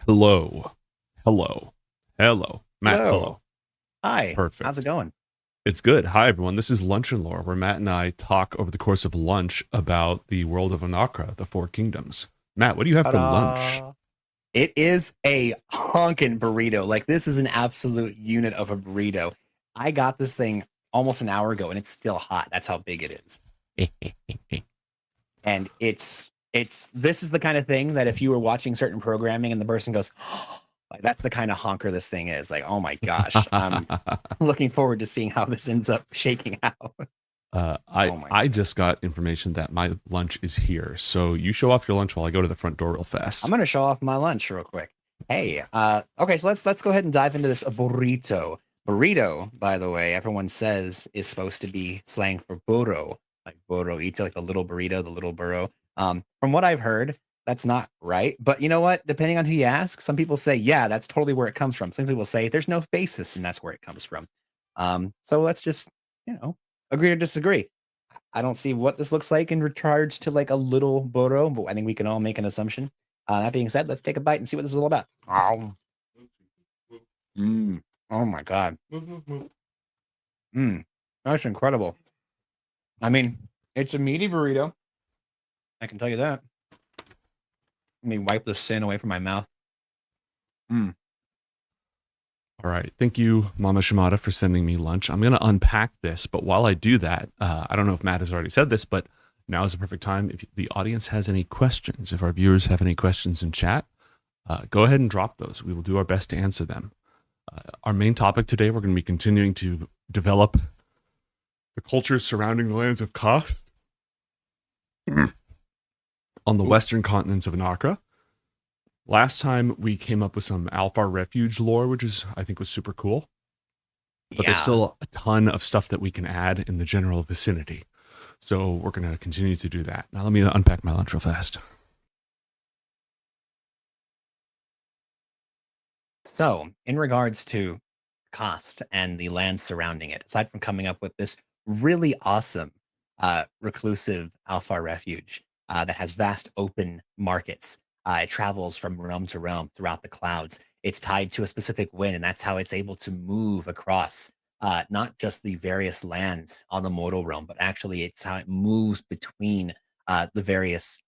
Hello. Hello. Hello. Matt, Hello. hello. Hi. How's Perfect. it going? It's good. Hi, everyone. This is Lunch and Lore, where Matt and I talk over the course of lunch about the world of Anakra, the Four Kingdoms. Matt, what do you have for lunch? Ta-da. It is a honkin' burrito. Like this is an absolute unit of a burrito. I got this thing almost an hour ago and it's still hot. That's how big it is. And it's this is the kind of thing that if you were watching certain programming and the person goes, like that's the kind of honker this thing is. Like, oh my gosh. I'm looking forward to seeing how this ends up shaking out. uh, I Oh my I god. just got information that my lunch is here. So you show off your lunch while I go to the front door real I'm fast. gonna show off my lunch real quick. Hey, okay, so let's go ahead and dive into this burrito. Burrito, by the way, everyone says is supposed to be slang for burro, like burroito, like the little burrito, the little burro. From what I've heard, that's not right. But you know what? Depending on who you ask, some people say, yeah, that's totally where it comes from. Some people say there's no basis and that's where it comes from. So let's just, agree or disagree. I don't see what this looks like in regards to like a little burro, but I think we can all make an assumption. That being said, let's take a bite and see what this is all about. Oh, oh my god. That's incredible. I mean, it's a meaty burrito. I can tell you that. Let me wipe the sin away from my mouth. Mm. All right. Thank you, Mama Shimada, for sending me lunch. I'm going to unpack this, but while I do that, I don't know if Matt has already said this, but now is the perfect time. If the audience has any questions, if our viewers have any questions in chat, go ahead and drop those. We will do our best to answer them. Our main topic today, we're going to be continuing to develop the cultures surrounding the lands of Koth on the western continents of Anakra. Last time we came up with some Alfar Refuge lore, which is I think was super cool. But there's Yeah. still a ton of stuff that we can add in the general vicinity. So we're going to continue to do that. Now let me unpack my lunch real fast. So, in regards to cost and the land surrounding it, aside from coming up with this really awesome reclusive alpha refuge that has vast open markets, it travels from realm to realm throughout the clouds. It's tied to a specific wind, and that's how it's able to move across not just the various lands on the mortal realm, but actually it's how it moves between the various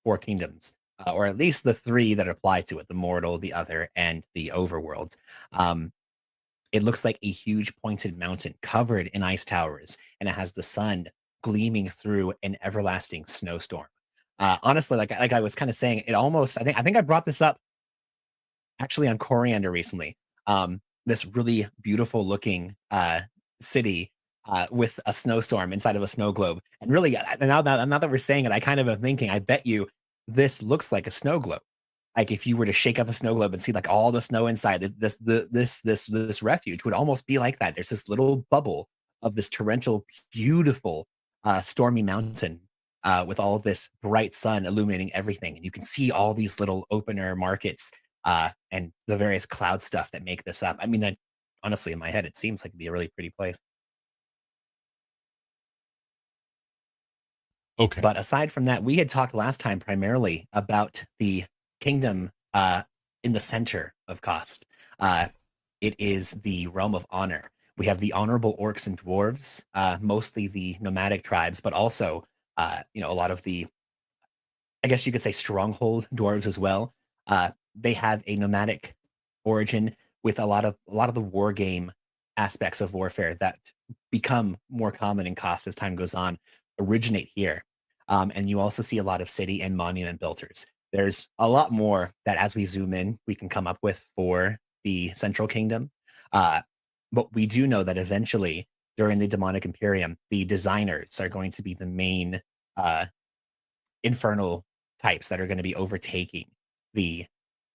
four kingdoms or at least the three that apply to it: the mortal, the other, and the overworld. Um, it looks like a huge pointed mountain covered in ice towers, and it has the sun gleaming through an everlasting snowstorm. Honestly, like I was kind of saying, it almost I think I brought this up actually on Coriander recently. This really beautiful looking city with a snowstorm inside of a snow globe, and really now that we're saying it, I kind of am thinking, I bet you this looks like a snow globe. Like if you were to shake up a snow globe and see like all the snow inside, this refuge would almost be like that. There's this little bubble of this torrential, beautiful, stormy mountain with all of this bright sun illuminating everything, and you can see all these little open air markets and the various cloud stuff that make this up. I mean, that honestly, in my head, it seems like it'd be a really pretty place. Okay. But aside from that, we had talked last time primarily about the kingdom in the center of Cost. It is the realm of honor. We have the honorable orcs and dwarves, mostly the nomadic tribes, but also, a lot of the, I guess you could say, stronghold dwarves as well. They have a nomadic origin with a lot of the war game aspects of warfare that become more common in cost as time goes on originate here. And you also see a lot of city and monument builders. There's a lot more that as we zoom in, we can come up with for the Central Kingdom. Uh, but we do know that eventually, during the Demonic Imperium, the designers are going to be the main uh, infernal types that are going to be overtaking the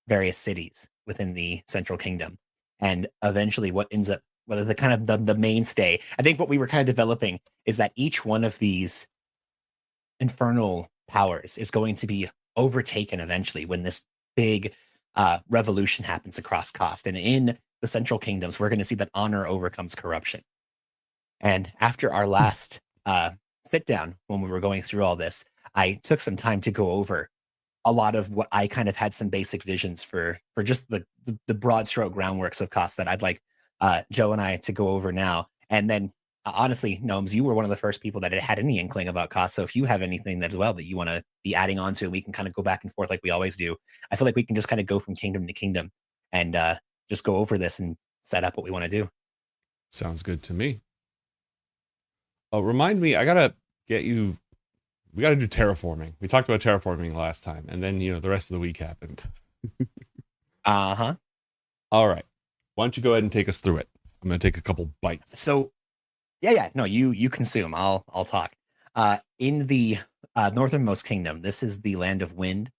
various cities within the Central Kingdom. And eventually, what ends up, whether the kind of the mainstay, I think what we were kind of developing is that each one of these infernal powers is going to be overtaken eventually when this big revolution happens across cost. And in the Central Kingdoms, we're going to see that honor overcomes corruption. And after our last sit down, when we were going through all this, I took some time to go over a lot of what I kind of had some basic visions for just the broad stroke groundworks of cost that I'd like Joe and I to go over now. And then honestly, Gnomes, you were one of the first people that had any inkling about cost. So if you have anything as well that you want to be adding on to, we can kind of go back and forth like we always do. I feel like we can just kind of go from kingdom to kingdom and just go over this and set up what we want to do. Sounds good to me. Oh, remind me, I gotta get you. We gotta do terraforming. We talked about terraforming last time, and then the rest of the week happened. Uh-huh. All right. Why don't you go ahead and take us through it? I'm gonna take a couple bites. So yeah. No, you consume. I'll talk. In the northernmost kingdom, this is the land of wind.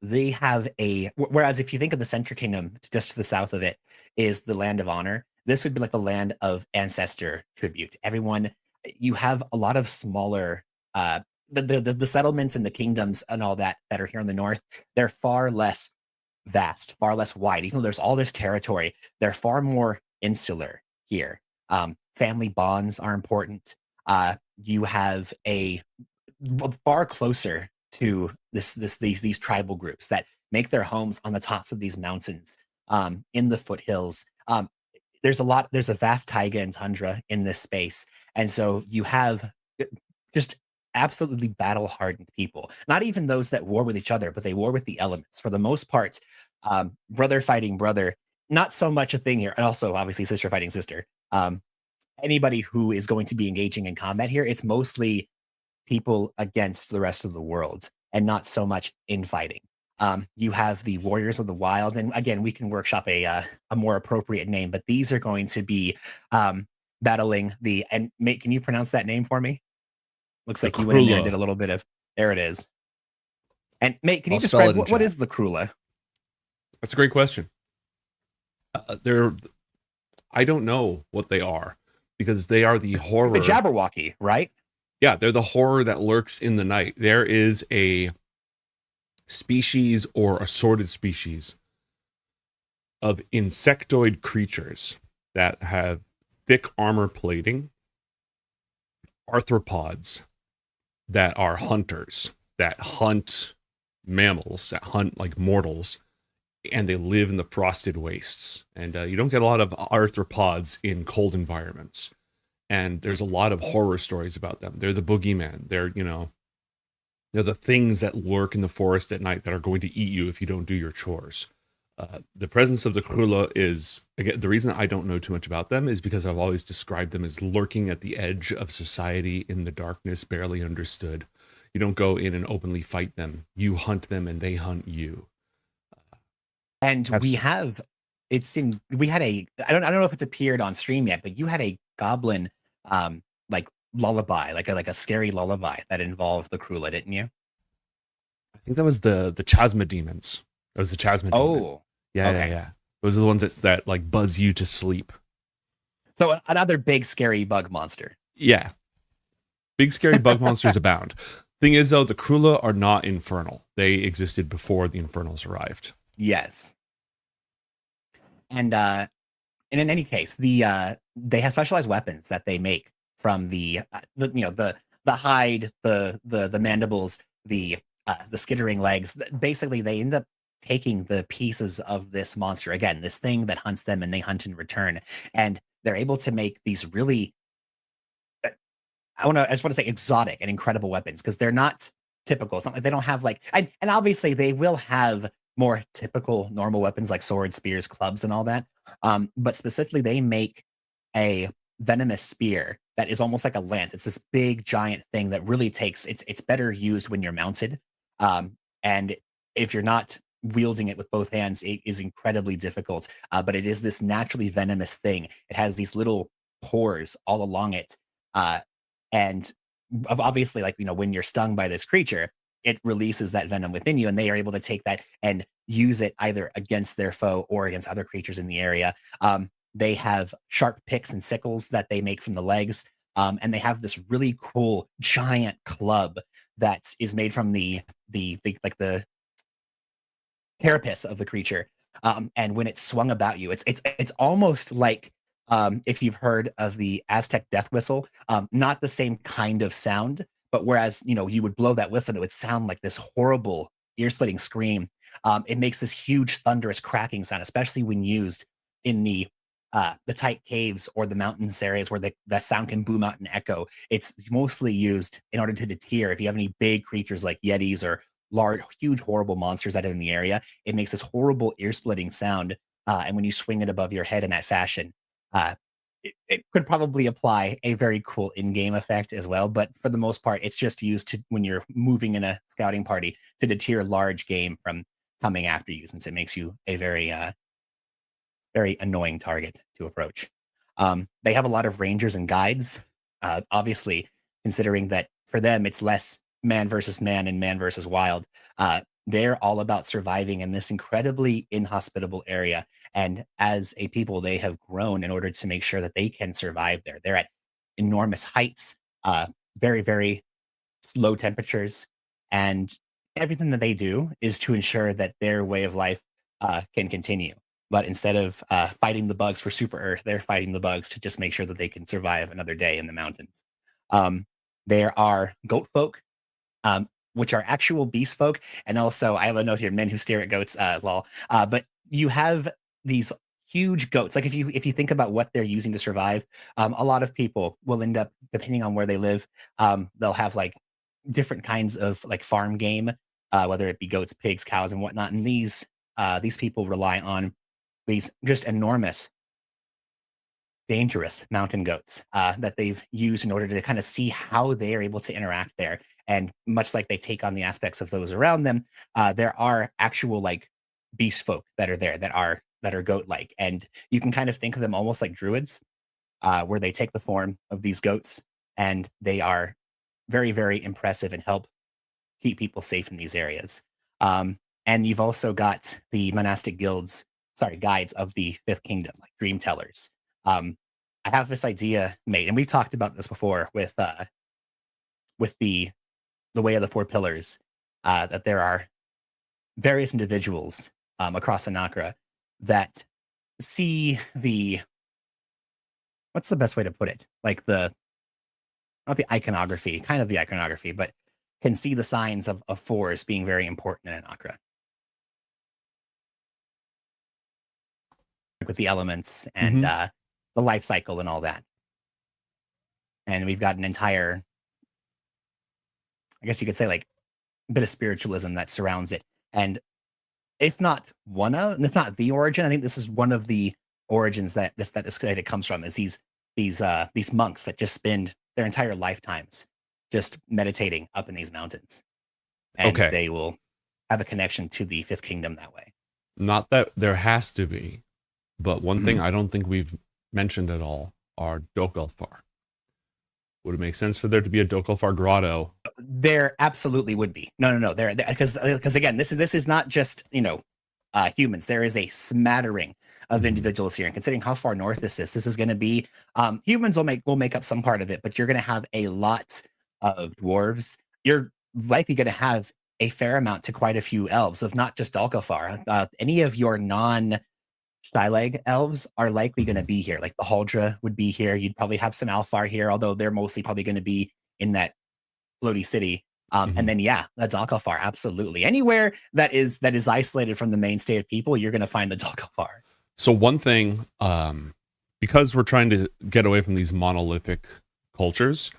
They have whereas if you think of the Central Kingdom, just to the south of it is the land of honor. This would be like the land of ancestor tribute. Everyone, you have a lot of smaller the settlements and the kingdoms and all that are here in the north. They're far less vast, far less wide. Even though there's all this territory, they're far more insular here. Family bonds are important. You have a far closer to these tribal groups that make their homes on the tops of these mountains, in the foothills. There's a vast taiga and tundra in this space, and so you have just absolutely battle hardened people. Not even those that war with each other, but they war with the elements for the most part. Brother fighting brother, not so much a thing here, and also obviously sister fighting sister. Anybody who is going to be engaging in combat here, it's mostly people against the rest of the world and not so much infighting. You have the Warriors of the Wild, and again, we can workshop a more appropriate name, but these are going to be battling and mate, can you pronounce that name for me? Looks like you went in there and did a little bit of, there it is. And mate, can you describe what is the Krula? That's a great question. I don't know what they are because they are the horror. The Jabberwocky, right? Yeah, they're the horror that lurks in the night. There is a species or assorted species of insectoid creatures that have thick armor plating, arthropods that are hunters, that hunt mammals, that hunt like mortals, and they live in the frosted wastes. And you don't get a lot of arthropods in cold environments. And there's a lot of horror stories about them. They're the boogeyman. They're the things that lurk in the forest at night that are going to eat you if you don't do your chores. The presence of the Krula is, again, the reason I don't know too much about them is because I've always described them as lurking at the edge of society in the darkness, barely understood. You don't go in and openly fight them. You hunt them and they hunt you. And we had I don't know if it's appeared on stream yet, but you had a goblin like lullaby, like a scary lullaby that involved the Krula, didn't you? I think that was the Chasma demons. That was the Chasma demon. Oh. Yeah, okay. Yeah. Those are the ones that like buzz you to sleep. So another big scary bug monster. Yeah. Big scary bug monsters abound. Thing is though, the Krula are not infernal. They existed before the infernals arrived. Yes. And in any case, they have specialized weapons that they make from the hide, the mandibles, the skittering legs. Basically, they end up taking the pieces of this monster, again, this thing that hunts them and they hunt in return, and they're able to make these really I just want to say exotic and incredible weapons, because they're not typical. It's not like they don't have and obviously they will have more typical normal weapons like swords, spears, clubs, and all that. But specifically, they make a venomous spear that is almost like a lance. It's this big giant thing that really it's better used when you're mounted. And if you're not wielding it with both hands, it is incredibly difficult. But it is this naturally venomous thing. It has these little pores all along it. And obviously, when you're stung by this creature, it releases that venom within you, and they are able to take that and use it either against their foe or against other creatures in the area. They have sharp picks and sickles that they make from the legs, and they have this really cool giant club that is made from the carapace of the creature. And when it's swung about you, it's almost like if you've heard of the Aztec death whistle, not the same kind of sound, but whereas you would blow that whistle, it would sound like this horrible ear-splitting scream. It makes this huge thunderous cracking sound, especially when used in the tight caves or the mountainous areas where the sound can boom out and echo. It's mostly used in order to deter if you have any big creatures like yetis or large, huge, horrible monsters that are in the area. It makes this horrible ear-splitting sound, and when you swing it above your head in that fashion, uh, it could probably apply a very cool in-game effect as well. But for the most part, it's just used to when you're moving in a scouting party to deter large game from coming after you, since it makes you a very annoying target to approach. They have a lot of rangers and guides, obviously, considering that for them it's less man versus man and man versus wild. They're all about surviving in this incredibly inhospitable area. And as a people, they have grown in order to make sure that they can survive there. They're at enormous heights, very, very low temperatures, and everything that they do is to ensure that their way of life can continue. But instead of fighting the bugs for Super Earth, they're fighting the bugs to just make sure that they can survive another day in the mountains. Um, there are goat folk, which are actual beast folk, and also I have a note here: men who stare at goats. Lol. But you have these huge goats. Like if you think about what they're using to survive, a lot of people will end up, depending on where they live, they'll have like different kinds of like farm game, whether it be goats, pigs, cows, and whatnot. And these people rely on these just enormous, dangerous mountain goats that they've used in order to kind of see how they are able to interact there. And much like they take on the aspects of those around them, there are actual like beast folk that are there that are goat like, and you can kind of think of them almost like druids, where they take the form of these goats, and they are very, very impressive and help keep people safe in these areas. And you've also got the monastic guides of the Fifth Kingdom, like dream tellers. I have this idea made, and we've talked about this before with the Way of the Four Pillars, that there are various individuals across Anakra that see the what's the best way to put it? Like the not the iconography, kind of the iconography, but can see the signs of fours being very important in Anakra, like with the elements and Mm-hmm. the life cycle and all that. And we've got an entire, I guess you could say, like bit of spiritualism that surrounds it. And if not if not the origin, I think this is one of the origins that this it comes from, is these monks that just spend their entire lifetimes just meditating up in these mountains, and Okay. they will have a connection to the Fifth Kingdom that way. Not that there has to be, but one thing Mhm. I don't think we've mentioned at all are Dokelfar. Would it make sense for there to be a Dokelfar grotto? There absolutely would be. No. There, because again, this is not just humans. There is a smattering of Mhm. individuals here, and considering how far north this is going to be, humans will make up some part of it, but you're going to have a lot of dwarves. You're likely going to have a fair amount to quite a few elves, of not just Dalkafar. Any of your non Styleg elves are likely going to Mhm. be here. Like the Haldra would be here. You'd probably have some Alfar here, although they're mostly probably going to be in that floaty city. And Mhm. then yeah, the Dalkafar, absolutely. Anywhere that is isolated from the mainstay of people, you're going to find the Dalkafar. So one thing, because we're trying to get away from these monolithic cultures,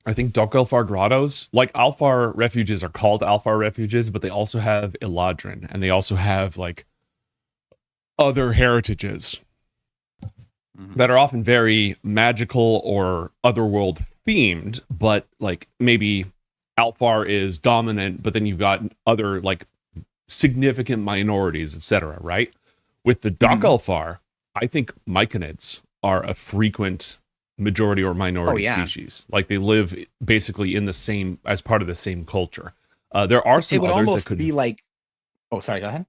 I think Dokelfar grottos, like Alfar refuges, are called Alfar refuges, but they also have Eladrin, and they also have like other heritages Mhm. that are often very magical or otherworld themed, but like maybe Alfar is dominant, but then you've got other like significant minorities, etc. Right? With the Mhm. Dokelfar, I think Myconids are a frequent majority or Oh minority yeah, species. Like they live basically in the same as part of the same culture. There are it some would others that almost could be like. Oh, sorry. Go ahead.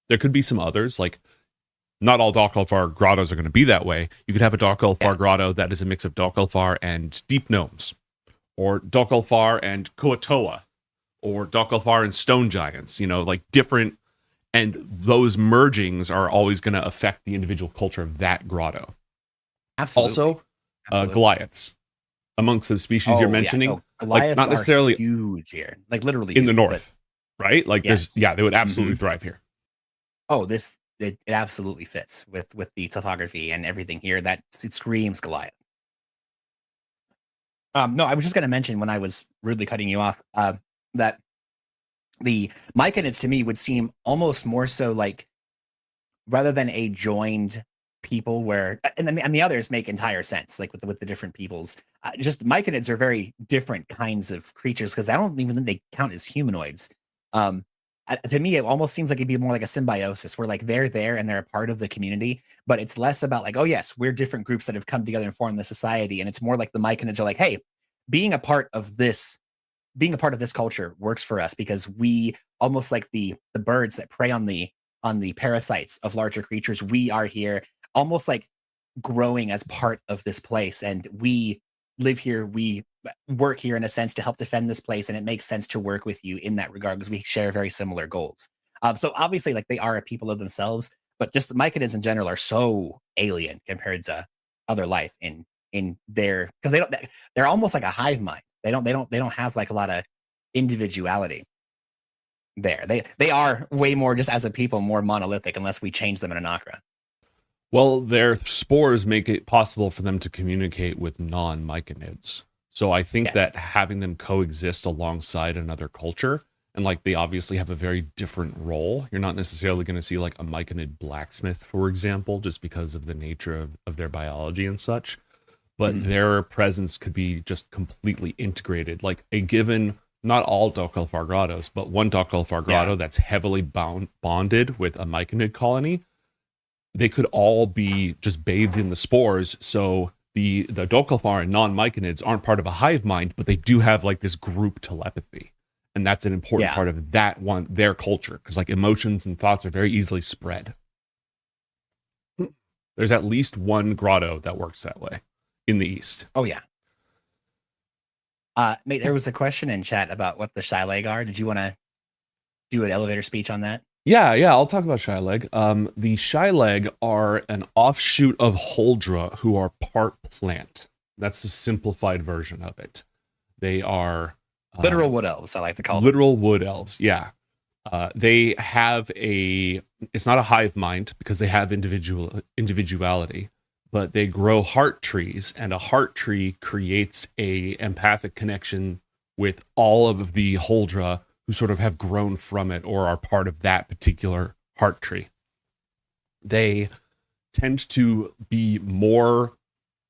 there could be some others like not all Dokelfar grottos are going to be that way. You could have a Dokelfar Yeah, grotto that is a mix of Dokelfar and deep gnomes, or Dokelfar and Kuatoa, or Dokelfar and stone giants. You know, like different, and those mergings are always going to affect the individual culture of that grotto. absolutely, Also, absolutely. Goliaths amongst the species you're Oh yeah. mentioning. Oh Like Goliaths not are necessarily huge here, like literally in the huge. But north, right? Like there's, yes. yeah, they would absolutely hmm thrive here. Oh, it absolutely fits with the topography and everything here. That it screams Goliath. No, I was just going to mention when I was rudely cutting you off that the Myconids to me would seem almost more so like rather than a joined people where and the others make entire sense like with the different peoples. Just Myconids are very different kinds of creatures because I don't even think they count as humanoids. Um, to me, it almost seems like it'd be more like a symbiosis where like they're there and they're a part of the community, but it's less about like, oh yes, we're different groups that have come together and formed the society, and it's more like the Myconids are like, hey, being a part of this being a part of this culture works for us because we almost like the birds that prey on the parasites of larger creatures. We are here almost like growing as part of this place, and we live here. We work here in a sense to help defend this place, and it makes sense to work with you in that regard because we share very similar goals. So obviously, like they are a people of themselves, but just the Myconids in general are so alien compared to other life in their because they're almost like a hive mind. They don't have like a lot of individuality there. They are way more just as a people more monolithic unless we change them in an Akra. Well, their spores make it possible for them to communicate with non-myconids. So I think Yes. that having them coexist alongside another culture, and like they obviously have a very different role. You're not necessarily going to see like a myconid blacksmith, for example, just because of the nature of their biology and such. But Mhm. their presence could be just completely integrated. Like a given, not all Docalfar grottos, but one Docalfar Yeah. grotto that's heavily bonded with a myconid colony, they could all be just bathed in the spores. So the Docalfar and non-myconids aren't part of a hive mind, but they do have like this group telepathy. And that's an important Yeah. part of that one, their culture, because like emotions and thoughts are very easily spread. There's at least one grotto that works that way in the East. Oh yeah. Mate, there was a question in chat about what the Shylag are. Did you want to do an elevator speech on that? Yeah, I'll talk about Shyleg. The Shyleg are an offshoot of Holdra who are part plant. That's the simplified version of it. They are Literal wood elves, I like to call them. literal wood elves. Yeah. They have it's not a hive mind because they have individuality, but they grow heart trees, and a heart tree creates a empathic connection with all of the Holdra who sort of have grown from it or are part of that particular heart tree. They tend to be more,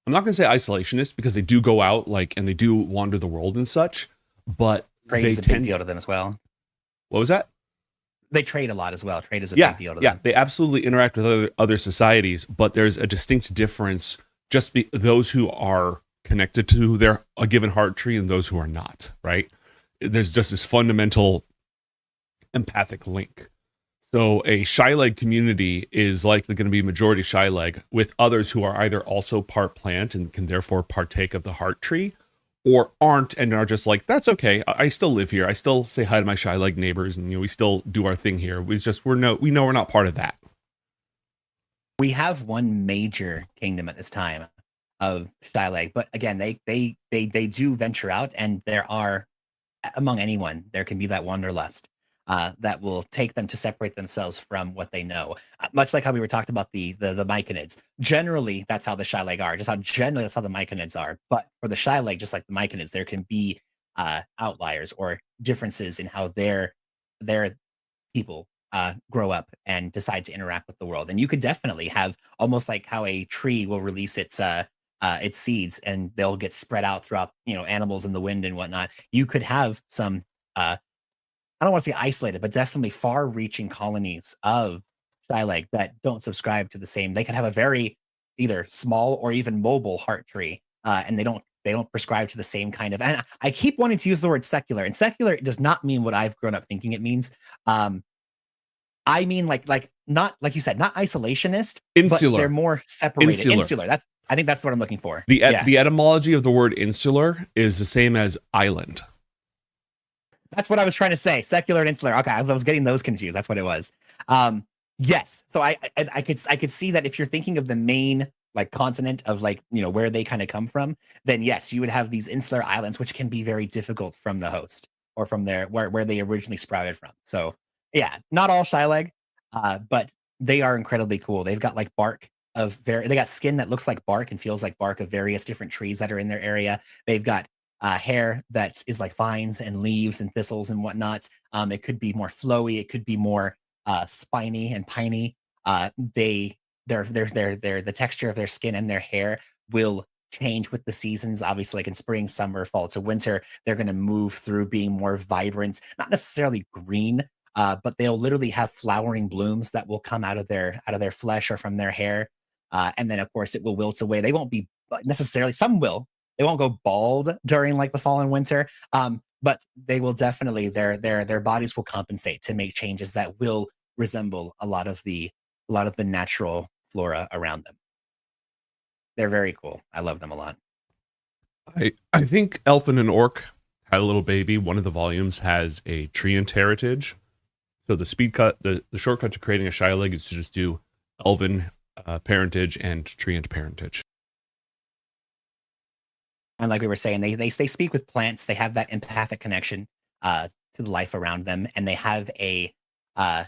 I'm not going to say isolationist because they do go out like and they do wander the world and such, but Trade they is a big deal to them as well. What was that? They trade a lot as well. Trade is a big deal to them. They absolutely interact with other societies, but there's a distinct difference just those who are connected to a given heart tree and those who are not, right? There's just this fundamental empathic link. So a Shyleg community is likely going to be majority Shyleg with others who are either also part plant and can therefore partake of the heart tree, or aren't and are just like, that's okay. I still live here. I still say hi to my Shyleg neighbors, and we still do our thing here. We know we're not part of that. We have one major kingdom at this time of Shyleg, but again, they do venture out, and there are among anyone there can be that wanderlust that will take them to separate themselves from what they know. Much like how we were talking about the Myconids. Generally, that's how the Shyleg are. Just how generally that's how the Myconids are. But for the Shyleg, just like the Myconids, there can be outliers or differences in how their people grow up and decide to interact with the world. And you could definitely have almost like how a tree will release its seeds and they'll get spread out throughout, animals in the wind and whatnot. You could have some, I don't want to say isolated, but definitely far-reaching colonies of Shyleg that don't subscribe to the same. They could have a very either small or even mobile heart tree, and they don't prescribe to the same kind of. And I keep wanting to use the word secular, and secular does not mean what I've grown up thinking it means. I mean, like not like you said, not isolationist, but Insular. they're more separated. Insular. Insular. I think that's what I'm looking for. The etymology of the word insular is the same as island. That's what I was trying to say. Secular and insular. Okay, I was getting those confused. That's what it was. Yes. So I could see that if you're thinking of the main like continent of like, where they kind of come from, then yes, you would have these insular islands, which can be very difficult from the host or from their where they originally sprouted from. So yeah, not all Shyleg, but they are incredibly cool. They've got like they got skin that looks like bark and feels like bark of various different trees that are in their area. They've got hair that is like vines and leaves and thistles and whatnot. It could be more flowy. It could be more spiny and piney. They the texture of their skin and their hair will change with the seasons. Obviously, like in spring, summer, fall to winter, they're going to move through being more vibrant, not necessarily green, but they'll literally have flowering blooms that will come out of their flesh or from their hair, and then of course it will wilt away. They won't be necessarily. Some will. They won't go bald during like the fall and winter, but they will definitely their bodies will compensate to make changes that will resemble a lot of the natural flora around them. They're very cool. I love them a lot. I think Elfin and Orc had a little baby. One of the volumes has a treant heritage. So the shortcut to creating a Shyleg is to just do Elven parentage and treant parentage. And like we were saying, they speak with plants. They have that empathic connection to the life around them, and they have uh,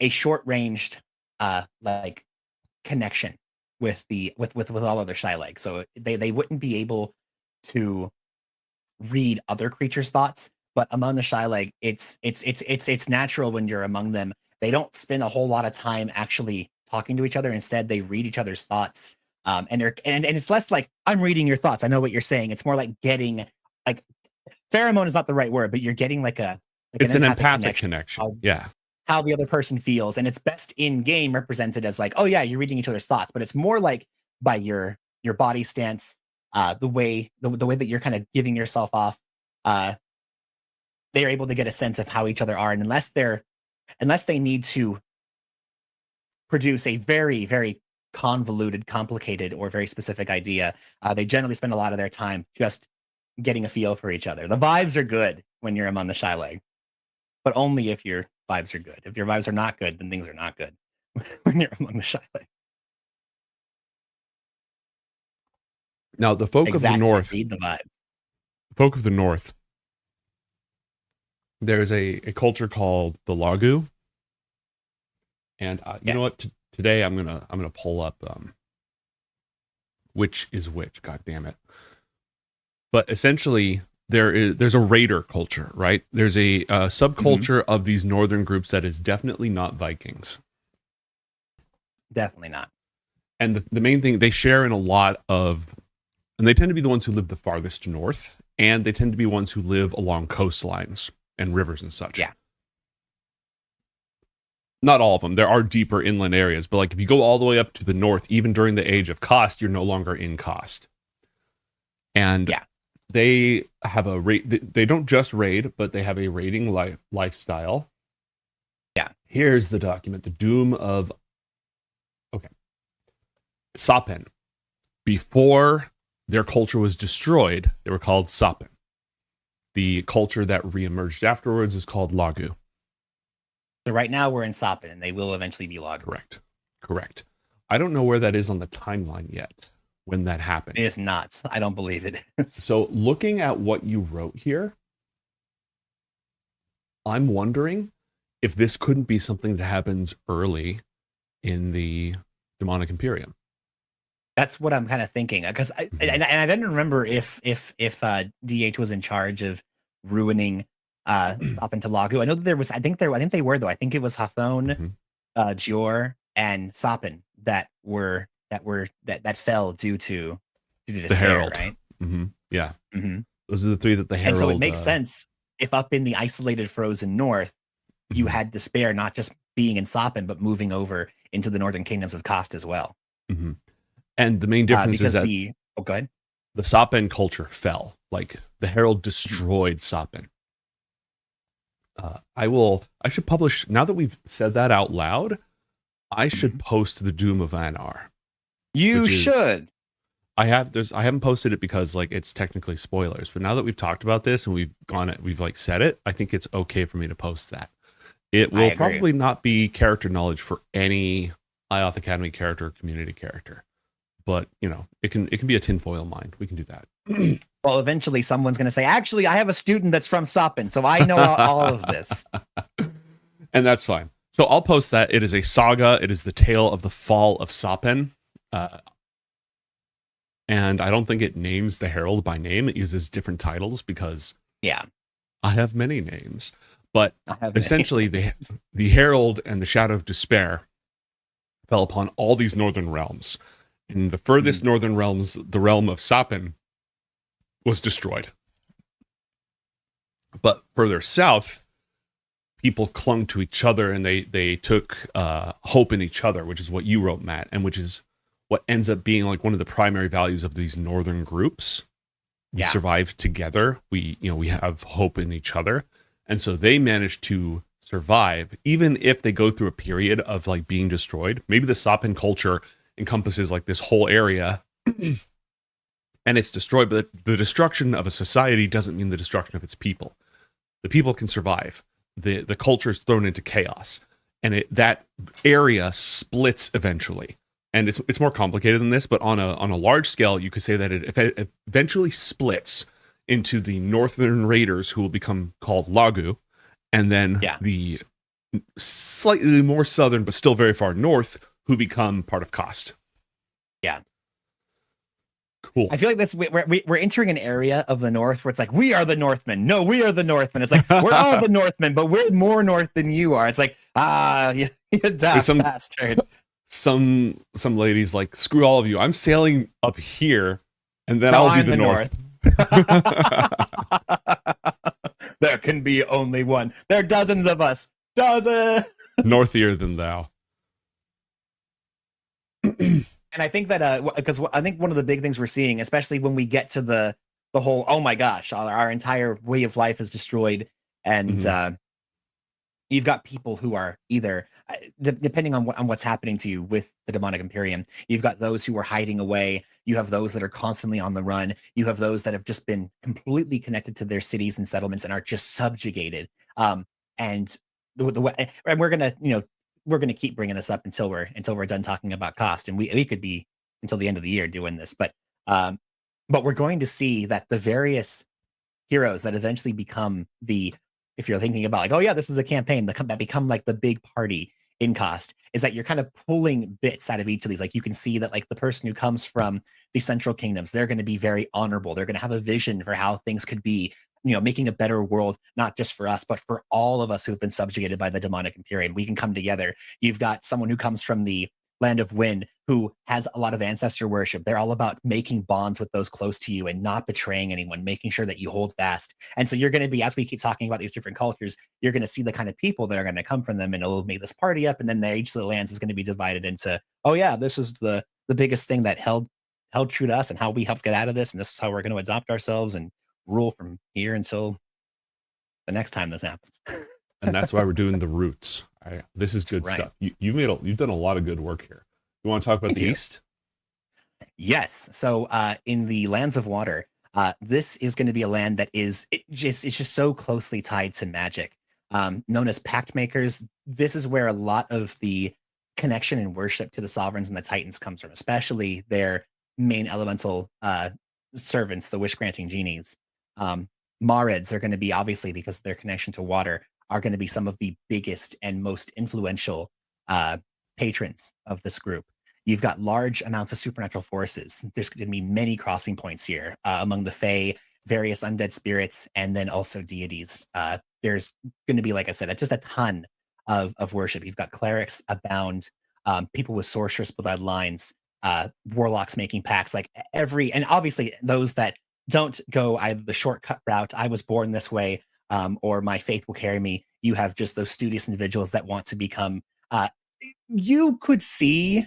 a short ranged like connection with all other Shyleg. So they wouldn't be able to read other creatures' thoughts, but among the Shyleg, it's natural when you're among them. They don't spend a whole lot of time actually talking to each other. Instead, they read each other's thoughts. And it's less like I'm reading your thoughts. I know what you're saying. It's more like getting like pheromone is not the right word, but you're getting It's an empathic connection. Yeah. How the other person feels, and it's best in game represented as like, oh yeah, you're reading each other's thoughts, but it's more like by your body stance, the way that you're kind of giving yourself off. They're able to get a sense of how each other are, and unless they need to produce a very very convoluted, complicated, or very specific idea, they generally spend a lot of their time just getting a feel for each other. The vibes are good when you're among the Shyleg, but only if your vibes are good. If your vibes are not good, then things are not good when you're among the Shyleg. Now, the folk of the north. Read the vibes. Folk of the north. There's a culture called the Lagu, and you know what? Today I'm gonna pull up which is which. God damn it! But essentially, there's a raider culture, right? There's a subculture of these northern groups that is definitely not Vikings. Definitely not. And the main thing, they share in a lot of, and they tend to be the ones who live the farthest north, and they tend to be ones who live along coastlines and rivers and such. Yeah. Not all of them. There are deeper inland areas, but like if you go all the way up to the north, even during the age of Cost, you're no longer in Cost. And yeah. They have a raid. They don't just raid, but they have a raiding lifestyle. Yeah. Here's the document: the Doom of. Okay. Sapen. Before their culture was destroyed, they were called Sapen. The culture that reemerged afterwards is called Lagu. So right now we're in Sapen, and they will eventually be Lagu. Correct. I don't know where that is on the timeline yet. When that happened. It is not. I don't believe it is. So looking at what you wrote here, I'm wondering if this couldn't be something that happens early in the Demonic Imperium. That's what I'm kind of thinking, because I didn't remember if DH was in charge of ruining Sapen to Lagu. I know that there was. I think they were though. I think it was Hathone, Gior, and Sapen that fell due to despair, the Herald, right? Yeah. Those are the three that the Herald. And so it makes sense if up in the isolated frozen north, you had despair not just being in Sapen, but moving over into the northern kingdoms of Kost as well. And the main difference is that go ahead. The Sapen culture fell. Like the Herald destroyed Sapen. I should publish, now that we've said that out loud, I should post the Doom of Anar. You should. I haven't posted it because like it's technically spoilers, but now that we've talked about this and we've like said it, I think it's okay for me to post that. It will probably not be character knowledge for any IOTH Academy character, community character. But it can be a tinfoil mind. We can do that. Well, eventually someone's going to say, actually, I have a student that's from Soppin, so I know all of this. And that's fine. So I'll post that. It is a saga. It is the tale of the fall of Soppin. And I don't think it names the herald by name. It uses different titles because I have many names. But essentially, the herald and the shadow of despair fell upon all these northern realms. In the furthest northern realms, the realm of Soppin was destroyed. But further south, people clung to each other, and they took hope in each other, which is what you wrote, Matt, and which is what ends up being like one of the primary values of these northern groups. We survive together. We have hope in each other, and so they manage to survive, even if they go through a period of like being destroyed. Maybe the Soppin culture encompasses like this whole area and it's destroyed, but the destruction of a society doesn't mean the destruction of its people. The people can survive. The culture is thrown into chaos, and that area splits eventually. And it's more complicated than this, but on a large scale, you could say that it eventually splits into the northern raiders, who will become called Lagu, and then the slightly more southern but still very far north, who become part of Kost. Yeah. Cool. I feel like we're entering an area of the North where it's like, we are the Northmen. No, we are the Northmen. It's like, we're all the Northmen, but we're more North than you are. It's like, you daft bastard. Some ladies like, screw all of you. I'm sailing up here, and then I'll be the North. There can be only one. There are dozens of us. Northier than thou. And I think that because I think one of the big things we're seeing, especially when we get to the whole, oh my gosh, our entire way of life is destroyed, and you've got people who are either, depending on what's happening to you with the demonic Imperium, you've got those who are hiding away. You have those that are constantly on the run. You have those that have just been completely connected to their cities and settlements and are just subjugated. And we're gonna keep bringing this up until we're done talking about Kost, and we could be until the end of the year doing this, but we're going to see that the various heroes that eventually become if you're thinking about like, oh yeah, this is a campaign that become like the big party in Kost, is that you're kind of pulling bits out of each of these. Like you can see that like the person who comes from the Central Kingdoms, they're going to be very honorable. They're going to have a vision for how things could be, making a better world, not just for us, but for all of us who've been subjugated by the demonic Imperium. We can come together. You've got someone who comes from the Land of Wind who has a lot of ancestor worship. They're all about making bonds with those close to you and not betraying anyone, making sure that you hold fast. And so you're going to be, as we keep talking about these different cultures, you're going to see the kind of people that are going to come from them, and it'll make this party up. And then each of the lands is going to be divided into, oh yeah, this is the biggest thing that held true to us and how we helped get out of this. And this is how we're going to adopt ourselves and rule from here until the next time this happens. And that's why we're doing the roots. This is good stuff. You've done a lot of good work here. You want to talk about the East? Yes. So in the Lands of Water, this is going to be a land that it's just so closely tied to magic, known as Pact Makers. This is where a lot of the connection and worship to the sovereigns and the Titans comes from, especially their main elemental servants, the wish-granting genies. Marids are going to be, obviously, because of their connection to water, are going to be some of the biggest and most influential patrons of this group. You've got large amounts of supernatural forces. There's going to be many crossing points here among the Fae, various undead spirits, and then also deities. There's going to be, like I said, just a ton of worship. You've got clerics abound, people with sorceress bloodlines, warlocks making pacts, and obviously those that don't go either the shortcut route, I was born this way, or my faith will carry me. You have just those studious individuals that want to become, you could see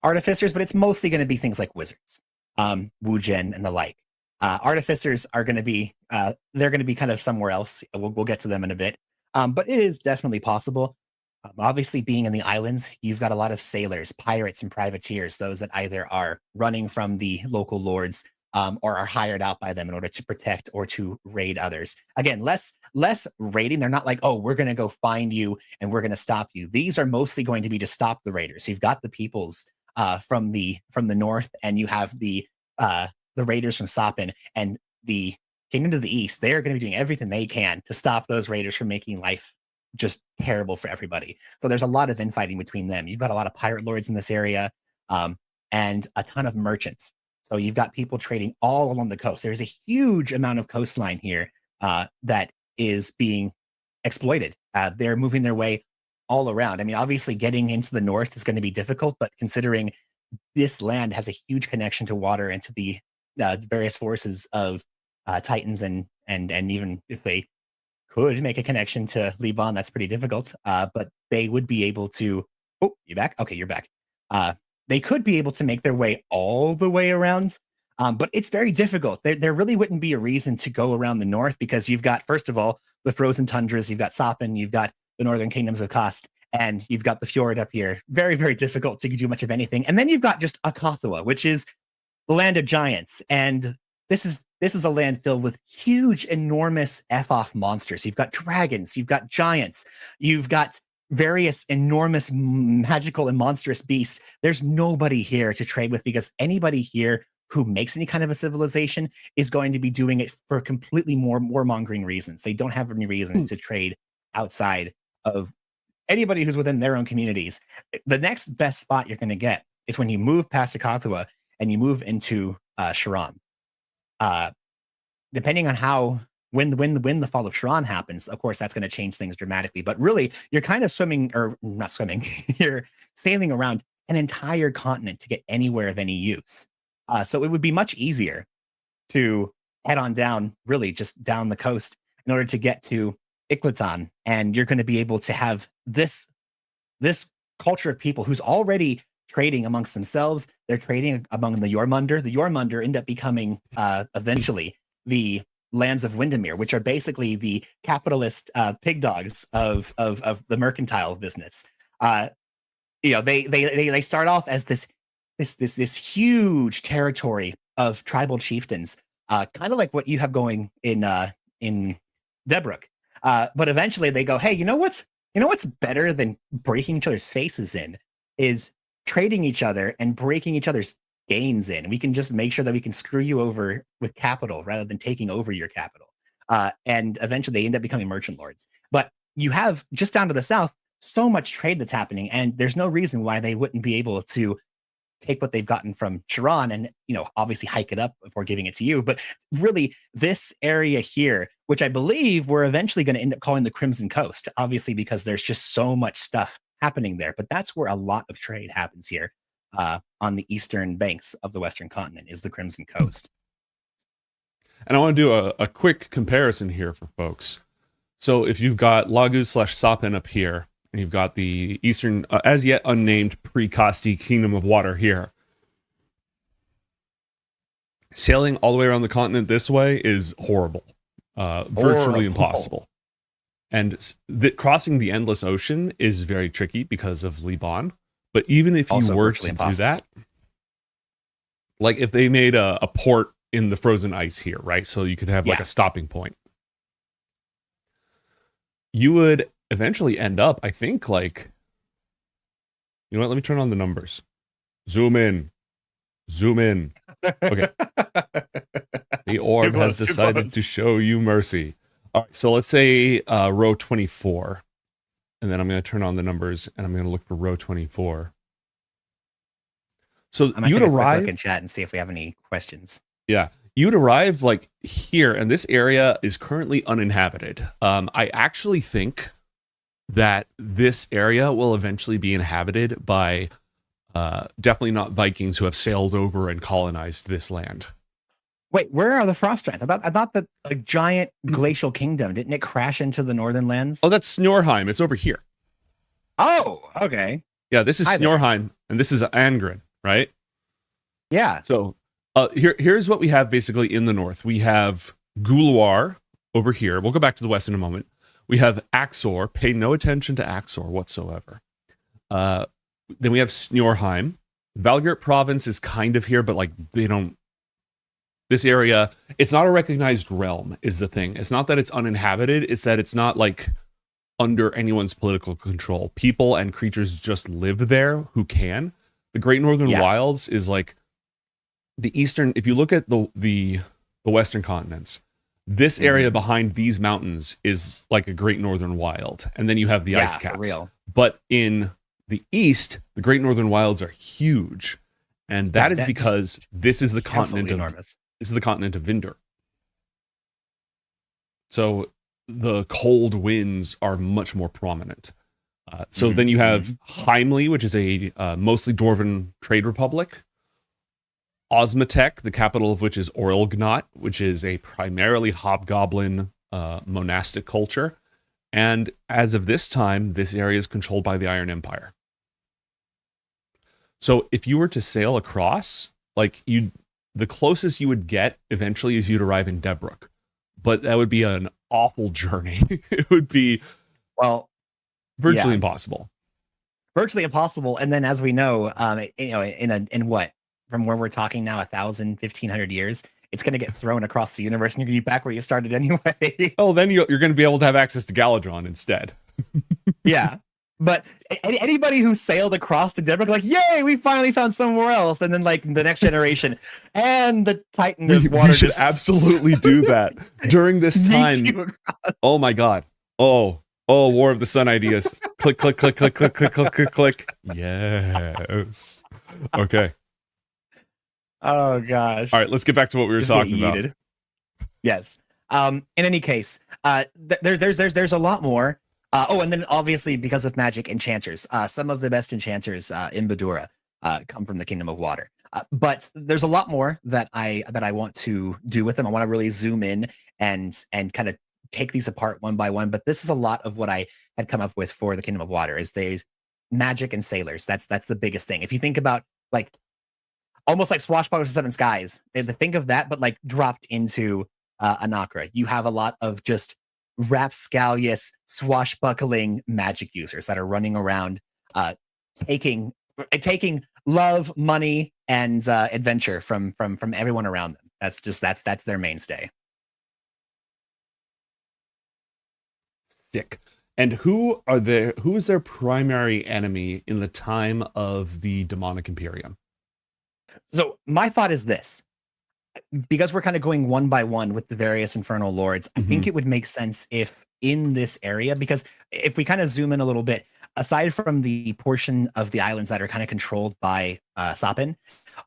artificers, but it's mostly going to be things like wizards, Wu-Gen and the like. Artificers are going to be, they're going to be kind of somewhere else. We'll get to them in a bit. But it is definitely possible. Obviously, being in the islands, you've got a lot of sailors, pirates, and privateers, those that either are running from the local lords, or are hired out by them in order to protect or to raid others. Again, less raiding. They're not like, oh, we're going to go find you and we're going to stop you. These are mostly going to be to stop the raiders. So you've got the peoples from the north, and you have the raiders from Soppin and the Kingdom of the East. They are going to be doing everything they can to stop those raiders from making life just terrible for everybody. So there's a lot of infighting between them. You've got a lot of pirate lords in this area, and a ton of merchants. So you've got people trading all along the coast. There's a huge amount of coastline here that is being exploited. They're moving their way all around. I mean, obviously, getting into the north is going to be difficult, but considering this land has a huge connection to water and to the various forces of Titans, and even if they could make a connection to Liban, that's pretty difficult. But they would be able to. Oh, you back? Okay, you're back. They could be able to make their way all the way around, but it's very difficult. There really wouldn't be a reason to go around the north, because you've got, first of all, the frozen tundras, you've got Soppin, you've got the northern kingdoms of Kost, and you've got the fjord up here. Very, very difficult to do much of anything. And then you've got just Akathoa, which is the land of giants. And this is a land filled with huge, enormous F-off monsters. You've got dragons, you've got giants, you've got various enormous magical and monstrous beasts. There's nobody here to trade with, because anybody here who makes any kind of a civilization is going to be doing it for completely warmongering reasons. They don't have any reason to trade outside of anybody who's within their own communities. The next best spot you're going to get is when you move past Akathoa and you move into Sharon. Depending on how when the fall of Sharon happens, of course, that's going to change things dramatically. But really, you're kind of swimming, or not swimming, you're sailing around an entire continent to get anywhere of any use. So it would be much easier to head on down, really just down the coast, in order to get to Iklutan. And you're going to be able to have this culture of people who's already trading amongst themselves. They're trading among the Jormunder. The Jormunder end up becoming eventually the lands of Windermere, which are basically the capitalist pig dogs of the mercantile business. They start off as this huge territory of tribal chieftains, kind of like what you have going in Debrook. But eventually they go, hey, you know what's better than breaking each other's faces in is trading each other and breaking each other's gains in. We can just make sure that we can screw you over with capital rather than taking over your capital. And eventually they end up becoming merchant lords. But you have, just down to the south, so much trade that's happening, and there's no reason why they wouldn't be able to take what they've gotten from Sharon and, obviously hike it up before giving it to you. But really, this area here, which I believe we're eventually going to end up calling the Crimson Coast, obviously because there's just so much stuff happening there. But that's where a lot of trade happens here, on the eastern banks of the Western continent, is the Crimson Coast. And I want to do a quick comparison here for folks. So if you've got Lagu/Soppin up here, and you've got the eastern, as yet unnamed pre-Kosti Kingdom of Water here, sailing all the way around the continent this way is horrible. Virtually impossible. And crossing the Endless Ocean is very tricky because of Liban. But even if you were to do that, like if they made a port in the frozen ice here, right? So you could have like a stopping point. You would eventually end up, I think, like, you know what? Let me turn on the numbers. Zoom in. Okay. The orb has decided to show you mercy. All right, so let's say row 24. And then I'm going to turn on the numbers, and I'm going to look for row 24. So I'm going to take a quick look in chat and see if we have any questions. Yeah. You'd arrive like here, and this area is currently uninhabited. I actually think that this area will eventually be inhabited by definitely not Vikings who have sailed over and colonized this land. Wait, where are the Frost Giants? I thought that a giant glacial kingdom, didn't it crash into the northern lands? Oh, that's Snorheim. It's over here. Oh, okay. Yeah, this is Snorheim, and this is Angren, right? Yeah. So here's what we have basically in the north. We have Gulwar over here. We'll go back to the west in a moment. We have Axor. Pay no attention to Axor whatsoever. Then we have Snorheim. Valgert province is kind of here, but like they don't This area, it's not a recognized realm, is the thing. It's not that it's uninhabited, it's that it's not like under anyone's political control. People and creatures just live there who can. The Great Northern Wilds is like the eastern, if you look at the western continents, this area behind these mountains is like a Great Northern Wild. And then you have the ice caps. For real. But in the east, the Great Northern Wilds are huge. And that is because this is the continent of enormous. This is the continent of Vindor. So the cold winds are much more prominent. So then you have Heimli, which is a mostly Dwarven trade republic. Osmatek, the capital of which is Orlgnot, which is a primarily hobgoblin monastic culture. And as of this time, this area is controlled by the Iron Empire. So if you were to sail across, like the closest you would get eventually is you'd arrive in Debrook. But that would be an awful journey. It would be virtually impossible. Virtually impossible. And then as we know, in what? From where we're talking now, 1,000, 1,500 years, it's going to get thrown across the universe and you're going to be back where you started anyway. Oh, then you're going to be able to have access to Galadron instead. Yeah. But anybody who sailed across to Denver, like, yay, we finally found somewhere else. And then, like, the next generation and the Titan of water. We should absolutely do that during this time. Oh, my God. Oh, War of the Sun ideas. Click, click, click, click, click, click, click, click, click. Yes. Okay. Oh, gosh. All right, let's get back to what we were talking about. Yes. In any case, there's a lot more. And then obviously because of magic, enchanters. Some of the best enchanters in Badura come from the Kingdom of Water. But there's a lot more that I want to do with them. I want to really zoom in and kind of take these apart one by one. But this is a lot of what I had come up with for the Kingdom of Water. Is there's magic and sailors. That's the biggest thing. If you think about like almost like Swashbucklers of Seven Skies, think of that, but like dropped into Anakra. You have a lot of just rapscallious, swashbuckling magic users that are running around, taking love, money, and adventure from everyone around them. That's their mainstay. Sick. And who is their primary enemy in the time of the Demonic Imperium? So my thought is this. Because we're kind of going one by one with the various infernal lords, I think it would make sense if in this area, because if we kind of zoom in a little bit, aside from the portion of the islands that are kind of controlled by Sapin,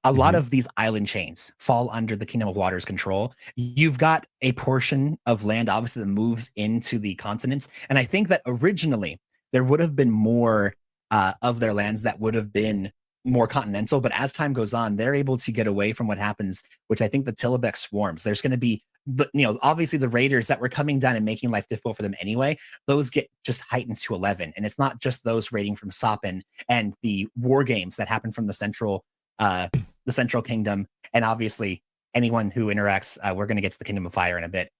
a lot of these island chains fall under the Kingdom of Water's control. You've got a portion of land, obviously, that moves into the continents. And I think that originally there would have been more of their lands that would have been more continental, but as time goes on, they're able to get away from what happens, which I think the Tillabek swarms. There's going to be, obviously the raiders that were coming down and making life difficult for them anyway, those get just heightened to 11. And it's not just those raiding from Sapin and the war games that happen from the central kingdom. And obviously anyone who interacts, we're going to get to the Kingdom of Fire in a bit.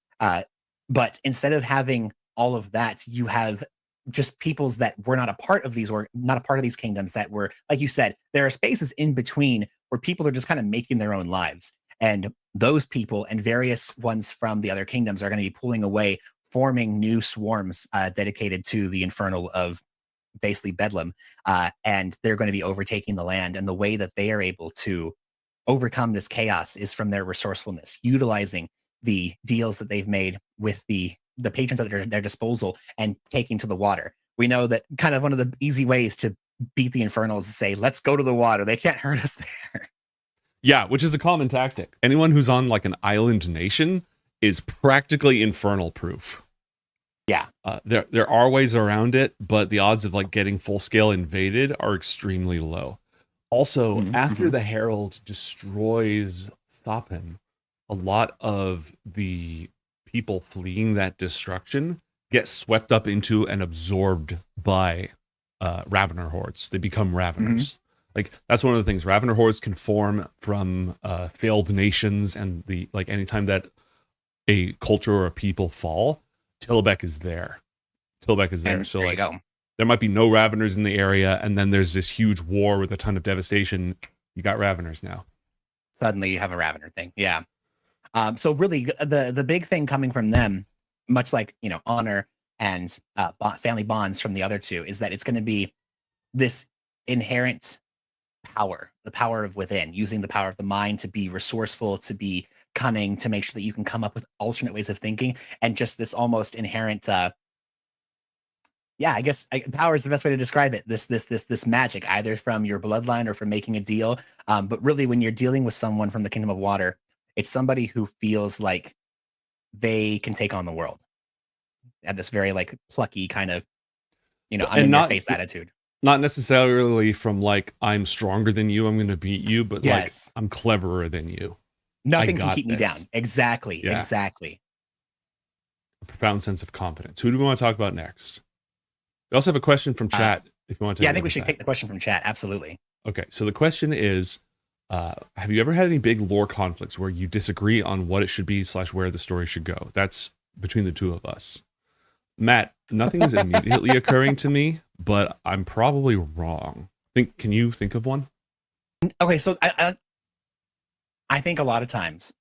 But instead of having all of that, you have just peoples that were not a part of these or not a part of these kingdoms that were, like you said, there are spaces in between where people are just kind of making their own lives. And those people and various ones from the other kingdoms are going to be pulling away, forming new swarms dedicated to the infernal of basically Bedlam. And they're going to be overtaking the land. And the way that they are able to overcome this chaos is from their resourcefulness, utilizing the deals that they've made with the patrons at their disposal and taking to the water. We know that kind of one of the easy ways to beat the infernals is to say, let's go to the water. They can't hurt us there. Yeah, which is a common tactic. Anyone who's on like an island nation is practically infernal proof. Yeah. There are ways around it, but the odds of like getting full scale invaded are extremely low. Also, after the Herald destroys Sapin, a lot of the people fleeing that destruction get swept up into and absorbed by Ravener hordes. They become Raveners. Like that's one of the things. Ravener hordes can form from failed nations, and anytime that a culture or a people fall, Tillabek is there. Tillabek is there. And so there like you go. there might be no Raveners in the area, and then there's this huge war with a ton of devastation. You got Raveners now. Suddenly you have a Ravener thing. Yeah. So really, the big thing coming from them, much like honor and family bonds from the other two, is that it's going to be this inherent power, the power of within, using the power of the mind to be resourceful, to be cunning, to make sure that you can come up with alternate ways of thinking, and just this almost inherent yeah, I guess power is the best way to describe it. This magic, either from your bloodline or from making a deal. But really, when you're dealing with someone from the kingdom of water, it's somebody who feels like they can take on the world. At this very like plucky kind of, I'm And in your not face attitude. not necessarily from like I'm stronger than you, I'm going to beat you, but like Yes, I'm cleverer than you. I nothing can got keep me down. this. Exactly, Yeah, exactly. a profound sense of confidence. Who do we want to talk about next? We also have a question from Uh, chat. If you want to yeah, take I a think look we at should that. take the question from chat. Absolutely. Okay, so the question is, have you ever had any big lore conflicts where you disagree on what it should be / where the story should go? That's between the two of us. Matt, nothing is immediately occurring to me, but I'm probably wrong. Can you think of one? Okay, so I think a lot of times,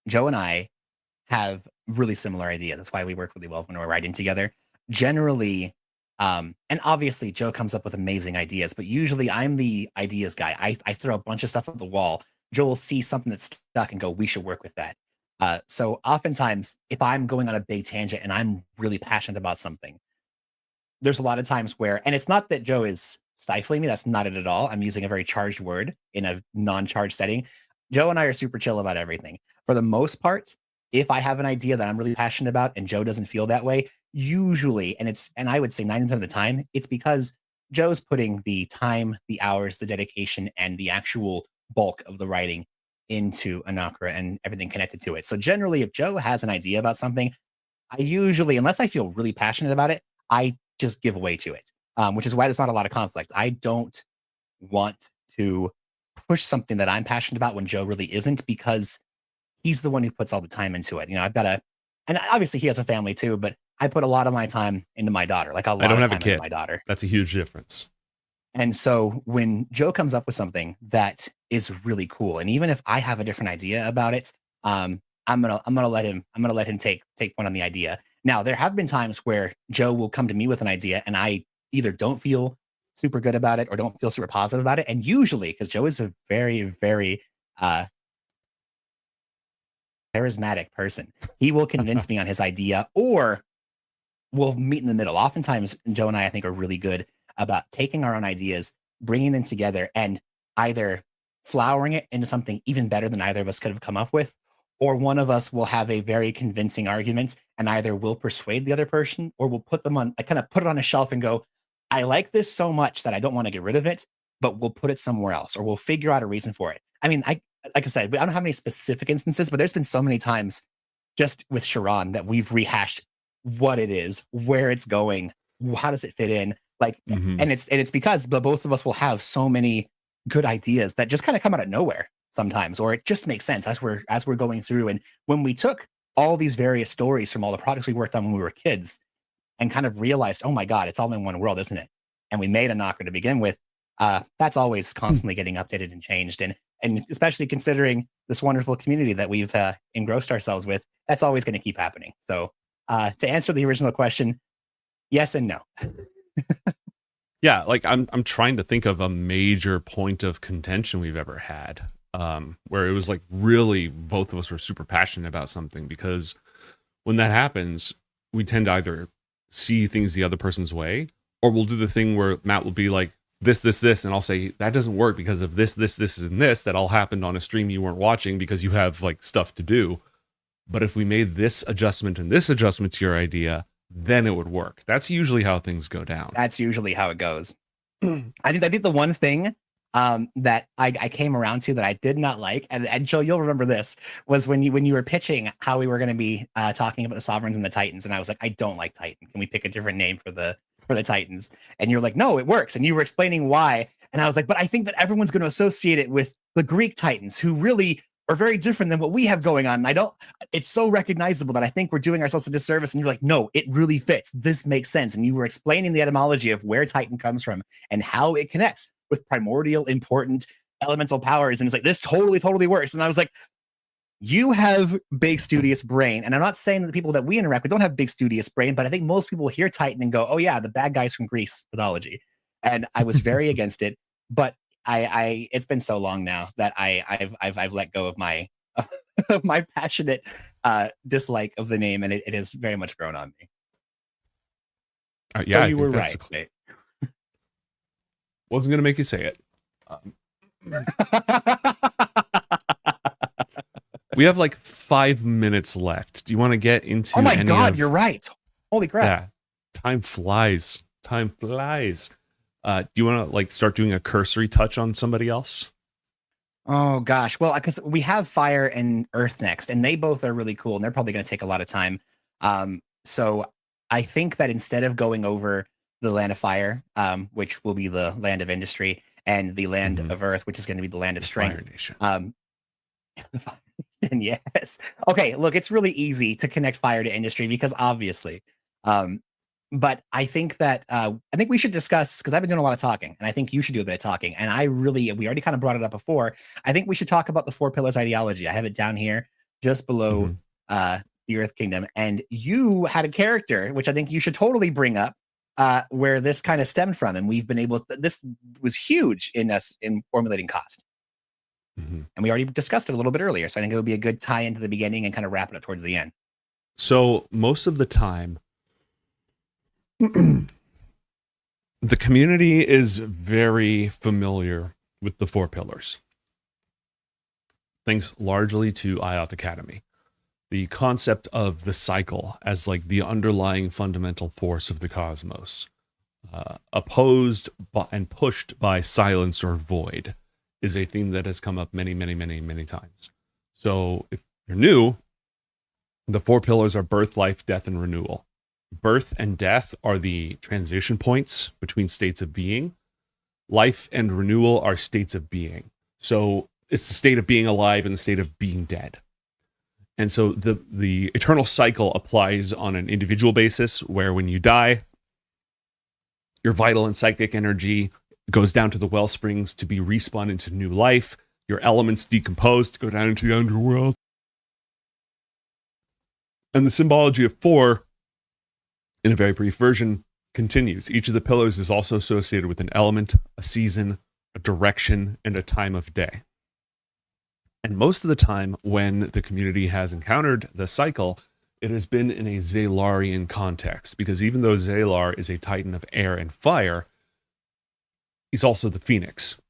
Joe and I have really similar ideas. That's why we work really well when we're writing together. Generally, and obviously Joe comes up with amazing ideas, but usually I'm the ideas guy. I throw a bunch of stuff at the wall. Joe will see something that's stuck and go, we should work with that. So oftentimes, if I'm going on a big tangent and I'm really passionate about something, there's a lot of times where, and it's not that Joe is stifling me. That's not it at all. I'm using a very charged word in a non-charged setting. Joe and I are super chill about everything. For the most part, if I have an idea that I'm really passionate about and Joe doesn't feel that way, usually, and I would say 90% of the time, it's because Joe's putting the time, the hours, the dedication, and the actual bulk of the writing into Anakra and everything connected to it. So generally, if Joe has an idea about something, I usually, unless I feel really passionate about it, I just give away to it, which is why there's not a lot of conflict. I don't want to push something that I'm passionate about when Joe really isn't, because he's the one who puts all the time into it. I've got a, and obviously he has a family too, but I put a lot of my time into my daughter, like a I lot don't of have a time into kid. my daughter. That's a huge difference. And so when Joe comes up with something that is really cool, and even if I have a different idea about it, I'm gonna let him take one on the idea. Now there have been times where Joe will come to me with an idea, and I either don't feel super good about it or don't feel super positive about it. And usually, because Joe is a very very uh, charismatic person, he will convince me on his idea, or we'll meet in the middle. Oftentimes, Joe and I think, are really good about taking our own ideas, bringing them together, and either flowering it into something even better than either of us could have come up with, or one of us will have a very convincing argument and either will persuade the other person or we'll put them on, I kind of put it on a shelf and go, I like this so much that I don't want to get rid of it, but we'll put it somewhere else or we'll figure out a reason for it. I mean, like I said, I don't have any specific instances, but there's been so many times just with Sharon that we've rehashed what it is, where it's going, how does it fit in, like, Hmm. and it's because the both of us will have so many good ideas that just kind of come out of nowhere sometimes, or it just makes sense as we're going through. And when we took all these various stories from all the projects we worked on when we were kids and kind of realized, oh my god, it's all in one world, isn't it? And we made a knocker to begin with. That's always constantly getting updated and changed, and especially considering this wonderful community that we've engrossed ourselves with, that's always going to keep happening. So to answer the original question, yes and no. Yeah, like I'm trying to think of a major point of contention we've ever had, where it was like really both of us were super passionate about something, because when that happens, we tend to either see things the other person's way, or we'll do the thing where Matt will be like, this, and I'll say, that doesn't work because of this, and this that all happened on a stream you weren't watching because you have like stuff to do. But if we made this adjustment and this adjustment to your idea, then it would work. That's usually how things go down. That's usually how it goes. I think the one thing that I came around to that I did not like, and Joe, you'll remember this, was when you were pitching how we were going to be talking about the Sovereigns and the Titans, and I was like, I don't like Titan. Can we pick a different name for the Titans? And you're like, no, it works. And you were explaining why, and I was like, but I think that everyone's going to associate it with the Greek Titans, who really are very different than what we have going on. And I don't. It's so recognizable that I think we're doing ourselves a disservice. And you're like, no, it really fits. This makes sense. And you were explaining the etymology of where Titan comes from and how it connects with primordial, important elemental powers. And it's like, this totally works. And I was like, you have big studious brain, and I'm not saying that the people that we interact with don't have big studious brain, but I think most people hear Titan and go, "Oh yeah, the bad guys from Greece mythology," and I was very against it. But I it's been so long now that I've let go of my of my passionate dislike of the name, and it has very much grown on me. Yeah, So I you think were that's right. wasn't gonna make you say it. We have like 5 minutes left. Do you want to get into? Oh my God, you're right. Holy crap! Yeah, time flies. Time flies. Do you want to like start doing a cursory touch on somebody else? Oh gosh, well, because we have Fire and Earth next, and they both are really cool, and they're probably going to take a lot of time. So I think that instead of going over the Land of Fire, which will be the Land of Industry, and the Land of Earth, which is going to be the Land of Strength, Fire Nation. And yes. Okay, look, it's really easy to connect fire to industry because obviously. But I think that I think we should discuss because I've been doing a lot of talking, and I think you should do a bit of talking. And we already kind of brought it up before. I think we should talk about the four pillars ideology. I have it down here just below the Earth Kingdom, and you had a character which I think you should totally bring up, where this kind of stemmed from, and we've been able. This was huge in us in formulating cost. And we already discussed it a little bit earlier. So I think it would be a good tie into the beginning and kind of wrap it up towards the end. So most of the time, the community is very familiar with the four pillars. Thanks largely to IOT Academy. The concept of the cycle as like the underlying fundamental force of the cosmos, opposed and pushed by silence or void, is a theme that has come up many, many, many, many times. So if you're new, the four pillars are birth, life, death, and renewal. Birth and death are the transition points between states of being. Life and renewal are states of being. So it's the state of being alive and the state of being dead. And so the eternal cycle applies on an individual basis, where when you die, your vital and psychic energy goes down to the well springs to be respawned into new life. Your elements decompose to go down into the underworld. And the symbology of four, in a very brief version, continues. Each of the pillars is also associated with an element, a season, a direction, and a time of day. And most of the time when the community has encountered the cycle, it has been in a Zalarian context, because even though Zalar is a titan of air and fire, he's also the phoenix.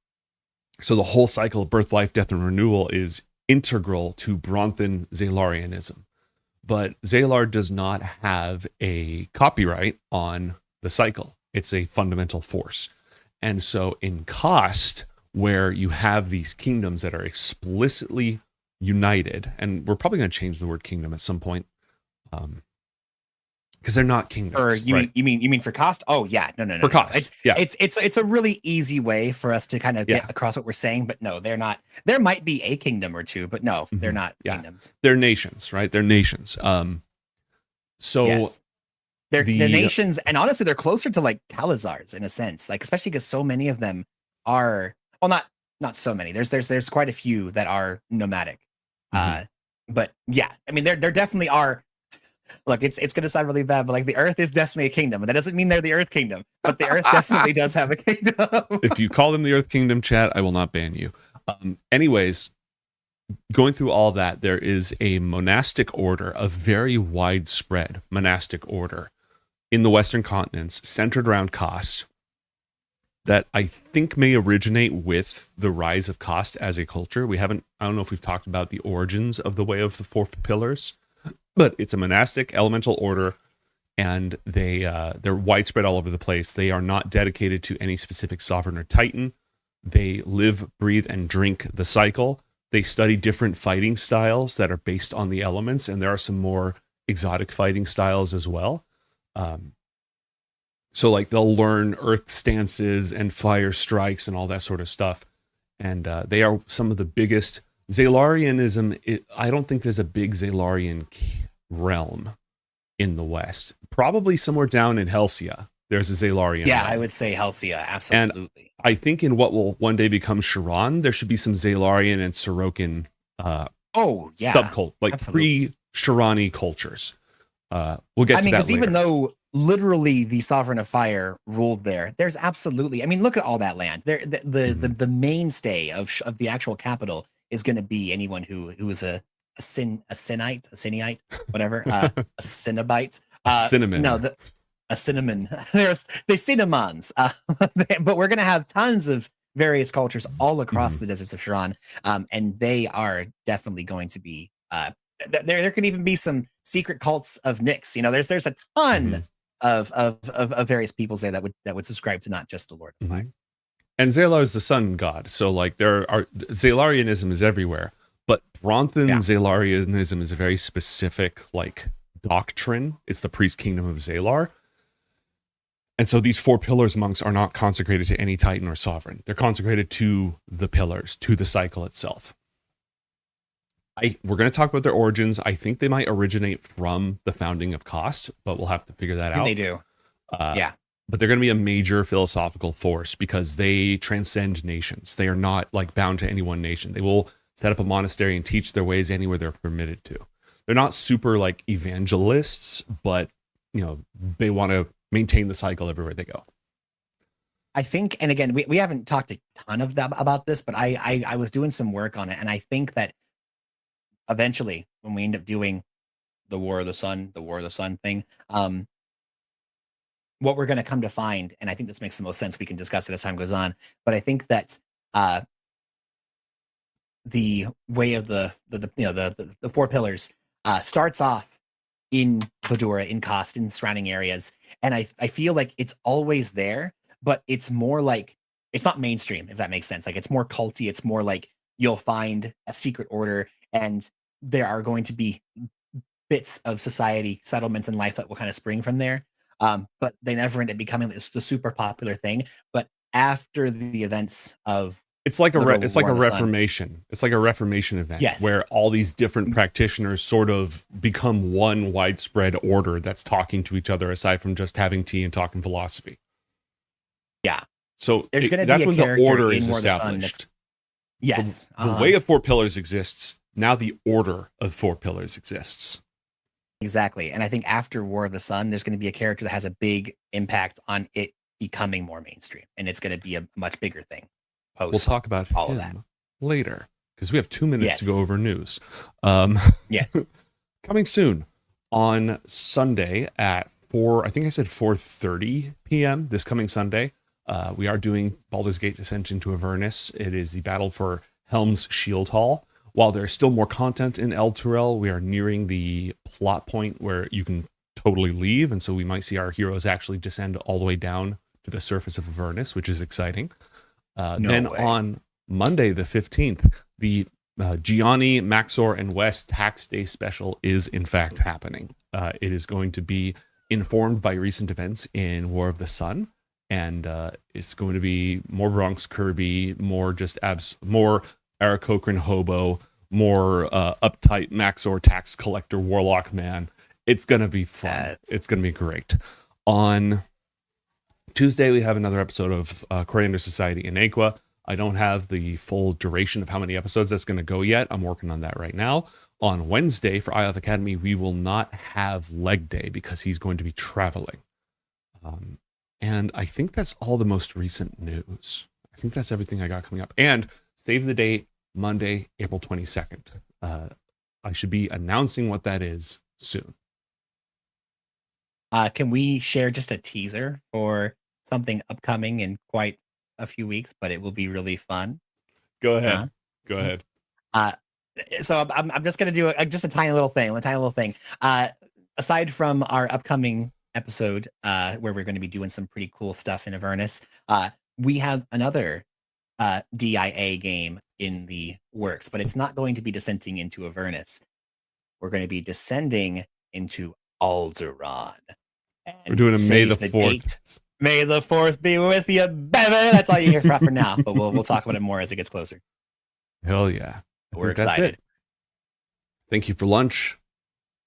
So the whole cycle of birth, life, death, and renewal is integral to Bronthan Zalarianism. But Zalar does not have a copyright on the cycle. It's a fundamental force. And so in Cost, where you have these kingdoms that are explicitly united, and we're probably going to change the word kingdom at some point, because they're not kingdoms. Or you mean for Cost? Oh yeah, no. For Cost, It's a really easy way for us to kind of get across what we're saying, but no, they're not. There might be a kingdom or two, but no, they're not kingdoms. They're nations, right? They're nations. So yes. They're nations, and honestly, they're closer to like Talazars in a sense, like especially because so many of them are not so many. There's quite a few that are nomadic, but yeah, I mean, there definitely are. Look, it's going to sound really bad, but like the Earth is definitely a kingdom, and that doesn't mean they're the Earth Kingdom, but the Earth definitely does have a kingdom. If you call them the Earth Kingdom, chat, I will not ban you. Anyways, going through all that, there is a monastic order, a very widespread monastic order in the Western continents, centered around Cost, that I think may originate with the rise of Cost as a culture. I don't know if we've talked about the origins of the Way of the Four Pillars, but it's a monastic elemental order, and they're widespread all over the place. They are not dedicated to any specific sovereign or titan. They live, breathe, and drink the cycle. They study different fighting styles that are based on the elements, and there are some more exotic fighting styles as well. So like they'll learn earth stances and fire strikes and all that sort of stuff. And they are some of the biggest. Zalarianism, I don't think there's a big Zalarian realm in the West. Probably somewhere down in Helsia, there's a Zalarian realm. I would say Helsia, absolutely. And I think in what will one day become Sharon, there should be some Zalarian and Sorokin Oh yeah, subcult, like absolutely. pre-Shirani cultures. We'll get I to mean, that because later. even though literally the Sovereign of Fire ruled there, there's absolutely. I mean, look at all that land. There, Mhm. the mainstay of the actual capital is going to be anyone who is a Sinite, whatever, a Cinnabite. A No, cinnamon. a cinnamon. There's the cinnamons, but we're going to have tons of various cultures all across Mhm. the deserts of Shiran, and they are definitely going to be. There could even be some secret cults of Nyx. You know, there's a ton Mhm. of various peoples there that would subscribe to not just the Lord of Fire. Mhm. And Zalar is the sun god, so like there are Zalarianism is everywhere, but Bronthan Yeah, Zalarianism is a very specific like doctrine. It's the priest kingdom of Zalar. And so these four pillars monks are not consecrated to any titan or sovereign. They're consecrated to the pillars, to the cycle itself. We're going to talk about their origins. I think they might originate from the founding of Kost, but we'll have to figure that I think they out. do. Uh, Yeah, but they're going to be a major philosophical force because they transcend nations. They are not like bound to any one nation. They will set up a monastery and teach their ways anywhere they're permitted to. They're not super like evangelists, but you know, they want to maintain the cycle everywhere they go. I think, and again, we haven't talked a ton of them about this, but I was doing some work on it, and I think that eventually, when we end up doing the War of the Sun thing, what we're going to come to find, and I think this makes the most sense. We can discuss it as time goes on, but I think that uh, the way of the you know the four pillars starts off in Vadura, in Kost, in surrounding areas, and I feel like it's always there, but it's more like it's not mainstream, if that makes sense. Like it's more culty. It's more like you'll find a secret order, and there are going to be bits of society, settlements, and life that will kind of spring from there. But they never end up becoming the super popular thing. But after the events of It's like literal it's like War a in the Sun, reformation. It's like a reformation event yes, where all these different practitioners sort of become one widespread order that's talking to each other aside from just having tea and talking philosophy. yeah, So there's going to be that's a when the character order in is War of the Sun that's established. yes, The way of four pillars exists. Now the order of four pillars exists. exactly. And I think after War of the Sun, there's going to be a character that has a big impact on it becoming more mainstream, and it's going to be a much bigger thing We'll post talk about all of that. him later because we have 2 minutes to go Yes, over news. Um, yes. coming soon on Sunday at 4, I think I said 4:30 p.m. this coming Sunday. We are doing Baldur's Gate Descent into Avernus. It is the battle for Helm's Shield Hall. While there's still more content in El Turel, we are nearing the plot point where you can totally leave, and so we might see our heroes actually descend all the way down to the surface of Avernus, which is exciting. No Then way. on Monday, the 15th, the Gianni, Maxor, and West Tax Day special is in fact happening. It is going to be informed by recent events in War of the Sun, and it's going to be more Bronx Kirby, more just more Eric Cochran hobo, more uptight Maxor tax collector warlock man. It's going to be fun. Yes. It's going to be great. On Tuesday, we have another episode of Coriander Society in Aqua. I don't have the full duration of how many episodes that's going to go yet. I'm working on that right now. On Wednesday for Eye of Academy, we will not have leg day because he's going to be traveling. And I think that's all the most recent news. I think that's everything I got coming up. And save the date, Monday, April 22nd. I should be announcing what that is soon. Can we share just a teaser for something upcoming in quite a few weeks, but it will be really fun? Go Huh? ahead. Go ahead. Uh, so I'm just gonna do just a tiny little thing, a tiny little thing. Aside from our upcoming episode, where we're going to be doing some pretty cool stuff in Avernus, we have another DIA game in the works, but it's not going to be descending into Avernus. We're going to be descending into Alderaan. We're And doing a May the save the 4th. date. May the fourth be with you, baby. That's all you hear for now, but we'll talk about it more as it gets closer. Hell yeah. I We're think that's it. excited. Thank you for lunch.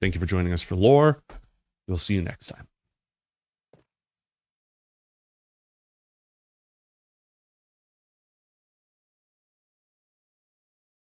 Thank you for joining us for lore. We'll see you next time.